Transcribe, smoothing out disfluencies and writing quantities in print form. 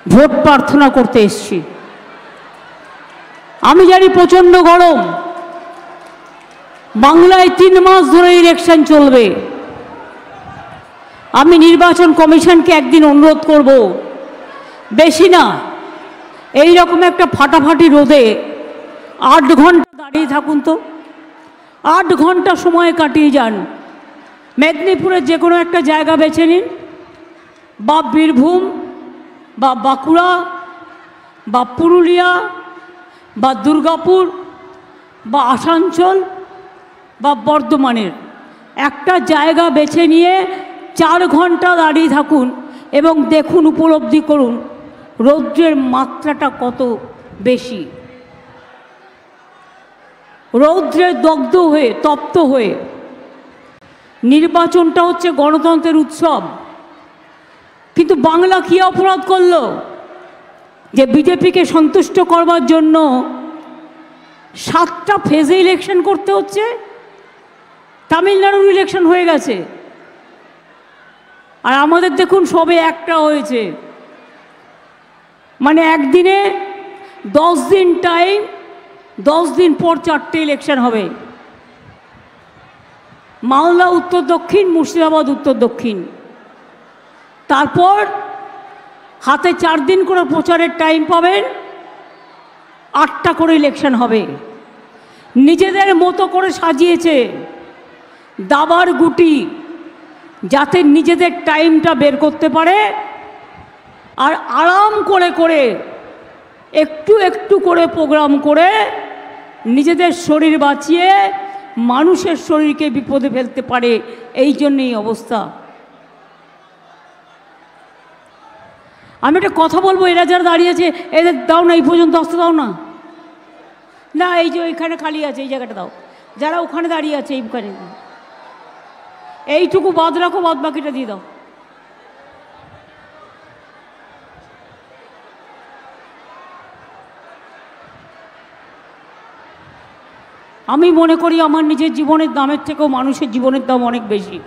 Vote প্রার্থনা করতে এসেছি। আমি জানি প্রচণ্ড গরম, বাংলায় 3 মাস ধরে ইলেকশন চলবে। আমি নির্বাচন কমিশনকে একদিন অনুরোধ করব, বেশি না, এই রকম একটা ফাটাফাটি রোদে 8 ঘন্টা দাঁড়িয়ে থাকুন তো, 8 ঘন্টা সময় কাটিয়ে যান। মেদিনীপুরের যে কোনো একটা জায়গা বেছে নিন, বা বীরভূম বা বাঁকুড়া বা পুরুলিয়া বা দুর্গাপুর বা আসানসোল বা বর্ধমানের একটা জায়গা বেছে নিয়ে 4 ঘন্টা দাঁড়িয়ে থাকুন এবং দেখুন, উপলব্ধি করুন রৌদ্রের মাত্রাটা কত বেশি। রৌদ্রে দগ্ধ হয়ে, তপ্ত হয়ে। নির্বাচনটা হচ্ছে গণতন্ত্রের উৎসব, কিন্তু বাংলা কী অপরাধ করলো যে বিজেপিকে সন্তুষ্ট করবার জন্য 7টা ফেজে ইলেকশন করতে হচ্ছে? তামিলনাড়ুর ইলেকশন হয়ে গেছে, আর আমাদের দেখুন সবে একটা হয়েছে। মানে একদিনে 10 দিন টাইম, 10 দিন পর 4টে ইলেকশন হবে। মালদা উত্তর দক্ষিণ, মুর্শিদাবাদ উত্তর দক্ষিণ। তারপর হাতে 4 দিন করে প্রচারের টাইম পাবেন, 8টা করে ইলেকশন হবে। নিজেদের মতো করে সাজিয়েছে দাবার গুটি, যাতে নিজেদের টাইমটা বের করতে পারে, আর আরাম করে করে একটু একটু করে প্রোগ্রাম করে নিজেদের শরীর বাঁচিয়ে মানুষের শরীরকে বিপদে ফেলতে পারে। এই জন্যই অবস্থা। আমি একটা কথা বলবো, এরা যারা দাঁড়িয়েছে এদের দাও না, এই পর্যন্ত আসতে দাও না। না, এই যে ওইখানে খালি আছে, এই জায়গাটা দাও। যারা ওখানে দাঁড়িয়ে আছে এইখানে, এইটুকু বাদ রাখো, বাদ বাকিটা দিয়ে দাও। আমি মনে করি আমার নিজের জীবনের দামের থেকেও মানুষের জীবনের দাম অনেক বেশি।